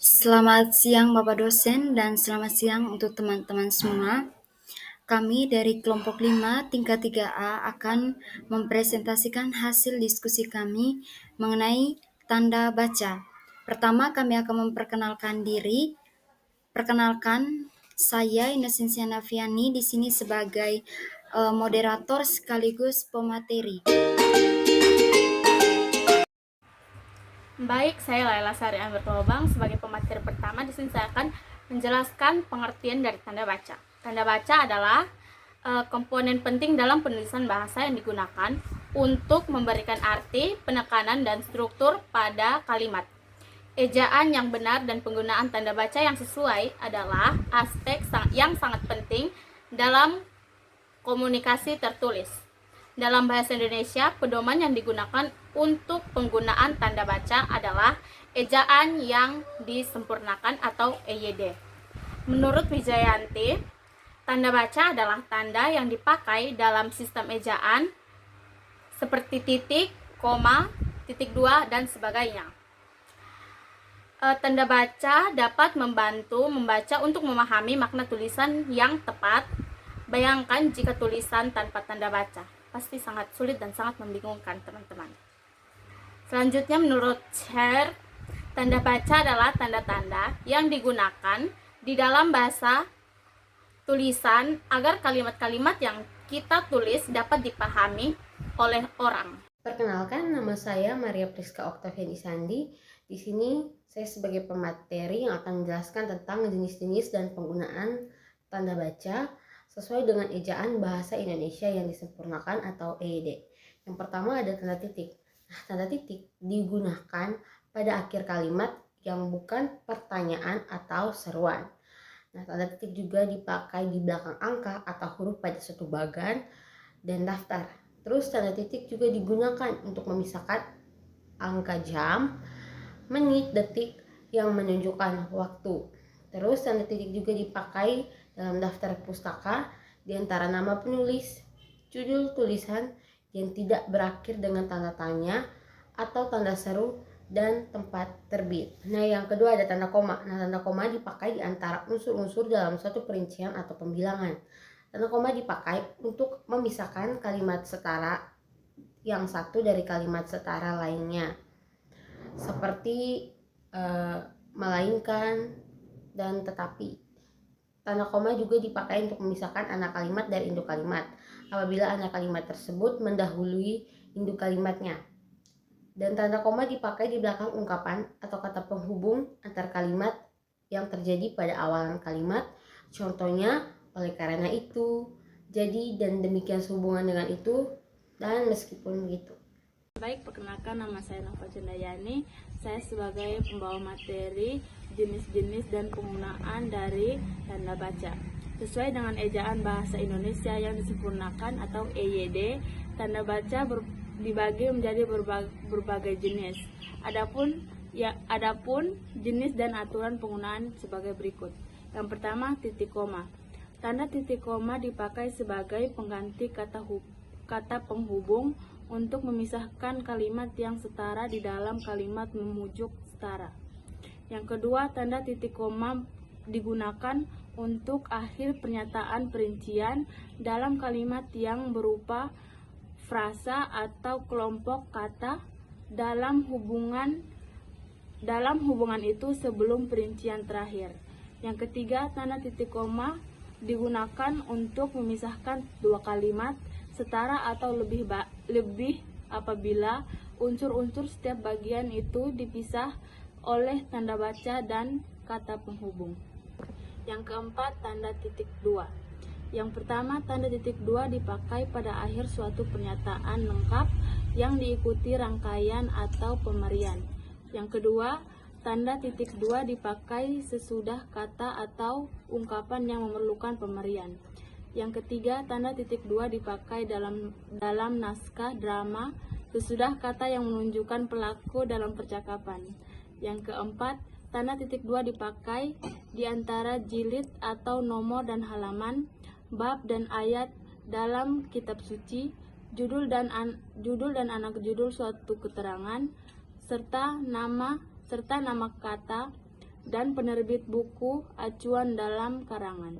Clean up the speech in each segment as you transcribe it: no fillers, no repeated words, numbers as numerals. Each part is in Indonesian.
Selamat siang Bapak dosen dan selamat siang untuk teman-teman semua. Kami dari kelompok 5 tingkat 3A akan mempresentasikan hasil diskusi kami mengenai tanda baca. Pertama kami akan memperkenalkan diri. Perkenalkan, saya Inosensia Naviani di sini sebagai moderator sekaligus pemateri. Baik, saya Laila Sari Amber Lobang sebagai pemateri pertama. Di sini saya akan menjelaskan pengertian dari tanda baca. Tanda baca adalah komponen penting dalam penulisan bahasa yang digunakan untuk memberikan arti, penekanan, dan struktur pada kalimat. Ejaan yang benar dan penggunaan tanda baca yang sesuai adalah aspek yang sangat penting dalam komunikasi tertulis. Dalam bahasa Indonesia, pedoman yang digunakan untuk penggunaan tanda baca adalah ejaan yang disempurnakan atau EYD. Menurut Wijayanti, tanda baca adalah tanda yang dipakai dalam sistem ejaan seperti titik, koma, titik dua, dan sebagainya. Tanda baca dapat membantu membaca untuk memahami makna tulisan yang tepat. Bayangkan jika tulisan tanpa tanda baca, pasti sangat sulit dan sangat membingungkan teman-teman. Selanjutnya menurut Cher, tanda baca adalah tanda-tanda yang digunakan di dalam bahasa tulisan agar kalimat-kalimat yang kita tulis dapat dipahami oleh orang. Perkenalkan, nama saya Maria Priska Oktaviani Sandi. Di sini saya sebagai pemateri yang akan menjelaskan tentang jenis-jenis dan penggunaan tanda baca sesuai dengan ejaan bahasa Indonesia yang disempurnakan atau EYD. Yang pertama ada tanda titik. Nah, tanda titik digunakan pada akhir kalimat yang bukan pertanyaan atau seruan. Nah, tanda titik juga dipakai di belakang angka atau huruf pada suatu bagan dan daftar. Terus tanda titik juga digunakan untuk memisahkan angka jam, menit, detik yang menunjukkan waktu. Terus tanda titik juga dipakai dalam daftar pustaka di antara nama penulis, judul tulisan yang tidak berakhir dengan tanda tanya atau tanda seru, dan tempat terbit. Nah, yang kedua ada tanda koma. Nah, tanda koma dipakai di antara unsur-unsur dalam suatu perincian atau pembilangan. Tanda koma dipakai untuk memisahkan kalimat setara yang satu dari kalimat setara lainnya, seperti melainkan dan tetapi. Tanda koma juga dipakai untuk memisahkan anak kalimat dari induk kalimat apabila anak kalimat tersebut mendahului induk kalimatnya. Dan tanda koma dipakai di belakang ungkapan atau kata penghubung antar kalimat yang terjadi pada awalan kalimat. Contohnya, oleh karena itu, jadi, dan demikian sehubungan dengan itu, dan meskipun begitu. Baik, perkenalkan nama saya Nova Cendayani. Saya sebagai pembawa materi jenis-jenis dan penggunaan dari tanda baca. Sesuai dengan ejaan bahasa Indonesia yang disempurnakan atau EYD, tanda baca dibagi menjadi berbagai jenis. Adapun jenis dan aturan penggunaan sebagai berikut. Yang pertama, titik koma. Tanda titik koma dipakai sebagai pengganti kata penghubung untuk memisahkan kalimat yang setara di dalam kalimat memujuk setara. Yang kedua, tanda titik koma digunakan untuk akhir pernyataan perincian dalam kalimat yang berupa frasa atau kelompok kata dalam hubungan itu sebelum perincian terakhir. Yang ketiga, tanda titik koma digunakan untuk memisahkan dua kalimat setara atau lebih apabila unsur-unsur setiap bagian itu dipisah oleh tanda baca dan kata penghubung. Yang keempat, tanda titik dua. Yang pertama, tanda titik dua dipakai pada akhir suatu pernyataan lengkap yang diikuti rangkaian atau pemerian. Yang kedua, tanda titik dua dipakai sesudah kata atau ungkapan yang memerlukan pemerian. Yang ketiga, tanda titik dua dipakai dalam naskah drama sesudah kata yang menunjukkan pelaku dalam percakapan. Yang keempat, tanda titik dua dipakai di antara jilid atau nomor dan halaman, bab dan ayat dalam kitab suci, judul dan anak judul suatu keterangan, serta nama kata dan penerbit buku acuan dalam karangan.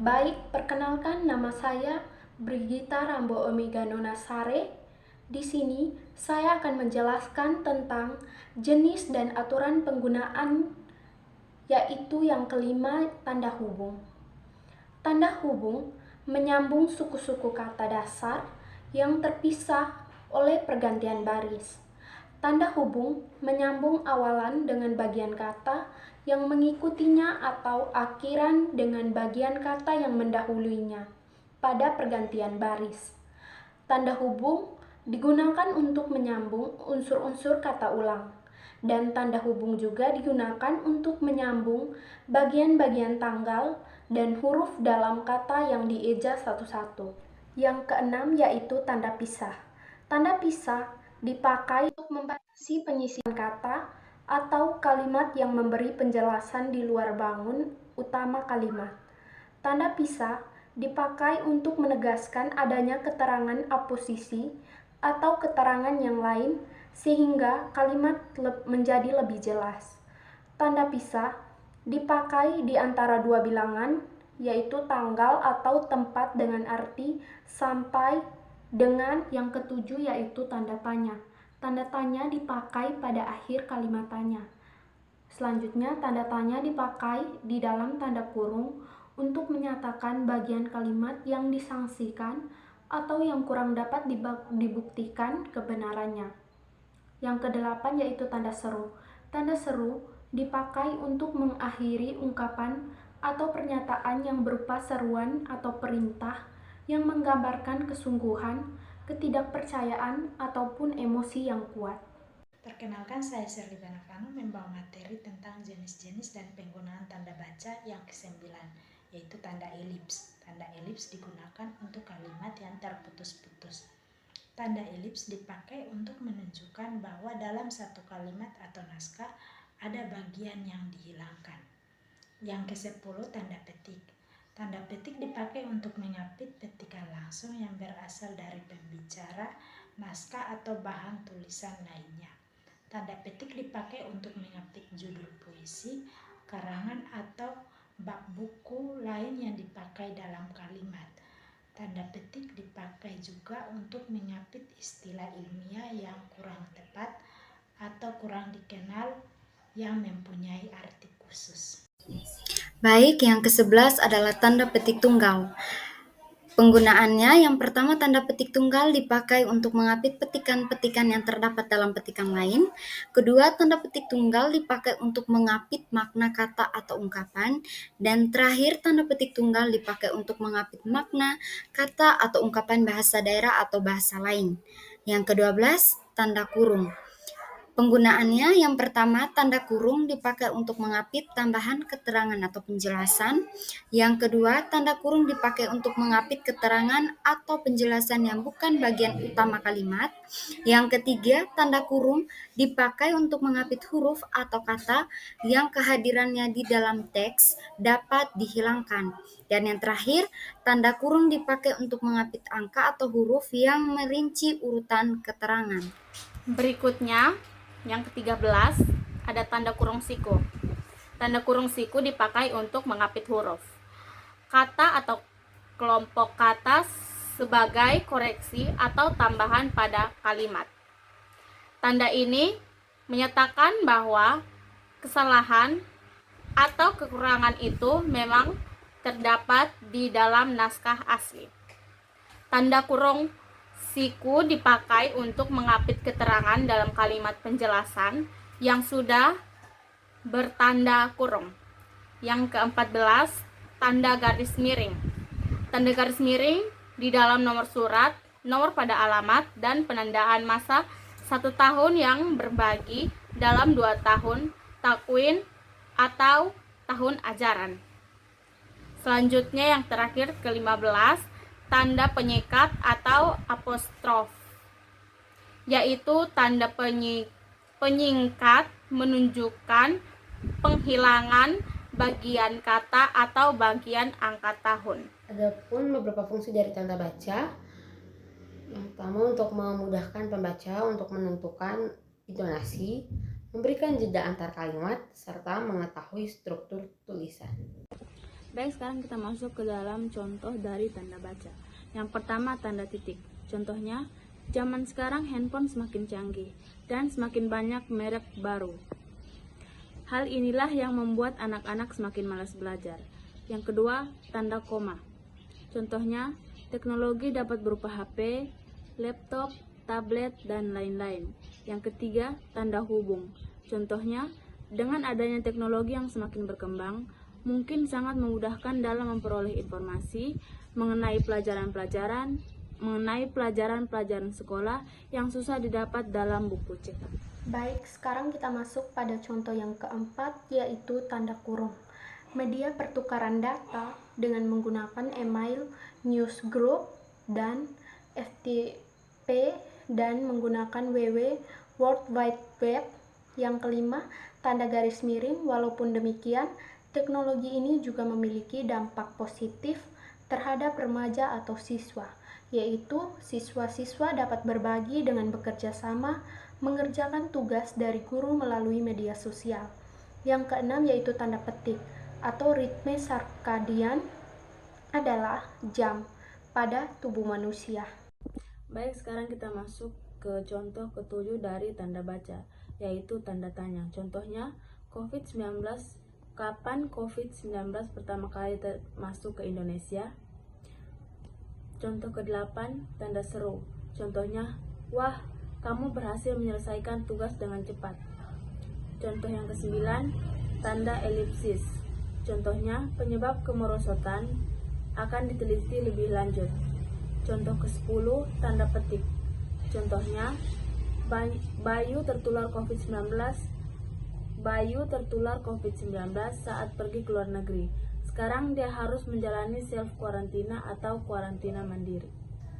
Baik, perkenalkan nama saya Brigita Rambo Omega Nona Sare. Di sini saya akan menjelaskan tentang jenis dan aturan penggunaan, yaitu yang kelima, tanda hubung. Tanda hubung menyambung suku-suku kata dasar yang terpisah oleh pergantian baris. Tanda hubung menyambung awalan dengan bagian kata yang mengikutinya atau akhiran dengan bagian kata yang mendahuluinya pada pergantian baris. Tanda hubung digunakan untuk menyambung unsur-unsur kata ulang, dan tanda hubung juga digunakan untuk menyambung bagian-bagian tanggal dan huruf dalam kata yang dieja satu-satu. Yang keenam yaitu tanda pisah. Tanda pisah dipakai untuk membatasi penyisian kata atau kalimat yang memberi penjelasan di luar bangun utama kalimat. Tanda pisah dipakai untuk menegaskan adanya keterangan aposisi atau keterangan yang lain sehingga kalimat menjadi lebih jelas. Tanda pisah dipakai di antara dua bilangan, yaitu tanggal atau tempat dengan arti sampai dengan yang ketujuh, yaitu tanda tanya. Tanda tanya dipakai pada akhir kalimat tanya. Selanjutnya, tanda tanya dipakai di dalam tanda kurung untuk menyatakan bagian kalimat yang disangsikan atau yang kurang dapat dibuktikan kebenarannya. Yang kedelapan yaitu tanda seru. Tanda seru dipakai untuk mengakhiri ungkapan atau pernyataan yang berupa seruan atau perintah yang menggambarkan kesungguhan, ketidakpercayaan, ataupun emosi yang kuat. Perkenalkan, saya Sherly Banavano membawa materi tentang jenis-jenis dan penggunaan tanda baca yang ke-9, yaitu tanda elips. Tanda elips digunakan untuk kalimat yang terputus-putus. Tanda elips dipakai untuk menunjukkan bahwa dalam satu kalimat atau naskah ada bagian yang dihilangkan. Yang ke-10, tanda petik. Tanda petik dipakai untuk mengapit petikan langsung yang berasal dari pembicara, naskah, atau bahan tulisan lainnya. Tanda petik dipakai untuk mengapit judul puisi, karangan, atau bab buku lain yang dipakai dalam kalimat. Tanda petik dipakai juga untuk mengapit istilah ilmiah yang kurang tepat atau kurang dikenal yang mempunyai arti khusus. Baik, yang ke-11 adalah tanda petik tunggal. Penggunaannya, yang pertama, tanda petik tunggal dipakai untuk mengapit petikan-petikan yang terdapat dalam petikan lain. Kedua, tanda petik tunggal dipakai untuk mengapit makna kata atau ungkapan. Dan terakhir, tanda petik tunggal dipakai untuk mengapit makna kata atau ungkapan bahasa daerah atau bahasa lain. Yang ke-12, tanda kurung. Penggunaannya, yang pertama, tanda kurung dipakai untuk mengapit tambahan keterangan atau penjelasan. Yang kedua, tanda kurung dipakai untuk mengapit keterangan atau penjelasan yang bukan bagian utama kalimat. Yang ketiga, tanda kurung dipakai untuk mengapit huruf atau kata yang kehadirannya di dalam teks dapat dihilangkan. Dan yang terakhir, tanda kurung dipakai untuk mengapit angka atau huruf yang merinci urutan keterangan. Berikutnya, yang ke-13 ada tanda kurung siku. Tanda kurung siku dipakai untuk mengapit huruf, kata atau kelompok kata sebagai koreksi atau tambahan pada kalimat. Tanda ini menyatakan bahwa kesalahan atau kekurangan itu memang terdapat di dalam naskah asli. Tanda kurung siku dipakai untuk mengapit keterangan dalam kalimat penjelasan yang sudah bertanda kurung. Yang ke-14, tanda garis miring. Tanda garis miring di dalam nomor surat, nomor pada alamat, dan penandaan masa 1 tahun yang berbagi dalam 2 tahun takwin atau tahun ajaran. Selanjutnya yang terakhir ke-15, tanda penyikat atau apostrof, yaitu tanda penyingkat menunjukkan penghilangan bagian kata atau bagian angka tahun. Adapun beberapa fungsi dari tanda baca. Yang pertama, untuk memudahkan pembaca untuk menentukan intonasi, memberikan jeda antar kalimat, serta mengetahui struktur tulisan. Baik, sekarang kita masuk ke dalam contoh dari tanda baca. Yang pertama, tanda titik. Contohnya, zaman sekarang handphone semakin canggih dan semakin banyak merek baru. Hal inilah yang membuat anak-anak semakin malas belajar. Yang kedua, tanda koma. Contohnya, teknologi dapat berupa HP, laptop, tablet, dan lain-lain. Yang ketiga, tanda hubung. Contohnya, dengan adanya teknologi yang semakin berkembang, mungkin sangat memudahkan dalam memperoleh informasi mengenai pelajaran-pelajaran sekolah yang susah didapat dalam buku cetak. Baik, sekarang kita masuk pada contoh yang keempat, yaitu tanda kurung. Media pertukaran data dengan menggunakan email, newsgroup, dan FTP, dan menggunakan WW, World Wide Web. Yang kelima, tanda garis miring. Walaupun demikian, teknologi ini juga memiliki dampak positif terhadap remaja atau siswa, yaitu siswa-siswa dapat berbagi dengan bekerja sama, mengerjakan tugas dari guru melalui media sosial. Yang keenam yaitu tanda petik atau ritme sarkadian adalah jam pada tubuh manusia. Baik, sekarang kita masuk ke contoh ketujuh dari tanda baca, yaitu tanda tanya. Contohnya, COVID-19. Kapan COVID-19 pertama kali masuk ke Indonesia? Contoh ke-8, tanda seru. Contohnya, wah, kamu berhasil menyelesaikan tugas dengan cepat. Contoh yang ke-9, tanda elipsis. Contohnya, penyebab kemerosotan akan diteliti lebih lanjut. Contoh ke-10, tanda petik. Contohnya, Bayu tertular COVID-19 saat pergi ke luar negeri. Sekarang dia harus menjalani self karantina atau karantina mandiri.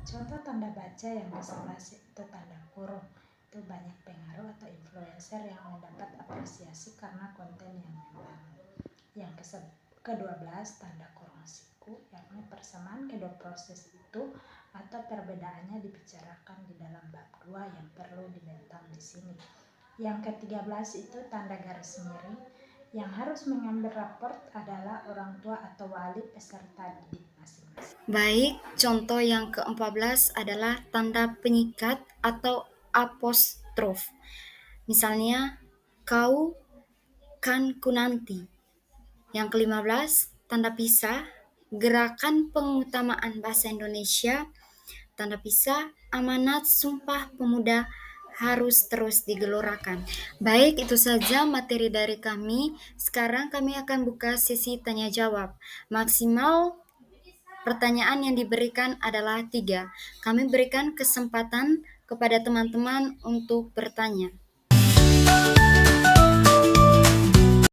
Contoh tanda baca yang ke-11 itu tanda kurung. Itu banyak pengaruh atau influencer yang mendapat apresiasi karena konten yang membangun. Yang ke-12 tanda kurung siku, yakni persamaan kedua proses itu atau perbedaannya dibicarakan di dalam bab 2 yang perlu dibentang di sini. Yang ke-13 itu tanda garis miring. Yang harus mengambil raport adalah orang tua atau wali peserta didik masing-masing. Baik, contoh yang ke-14 adalah tanda penyikat atau apostrof. Misalnya, kau kan ku nanti. Yang ke-15, tanda pisah, gerakan pengutamaan bahasa Indonesia. Tanda pisah, amanat Sumpah Pemuda harus terus digelorakan. Baik, itu saja materi dari kami. Sekarang kami akan buka sesi tanya jawab. Maksimal pertanyaan yang diberikan adalah 3. Kami berikan kesempatan kepada teman-teman untuk bertanya.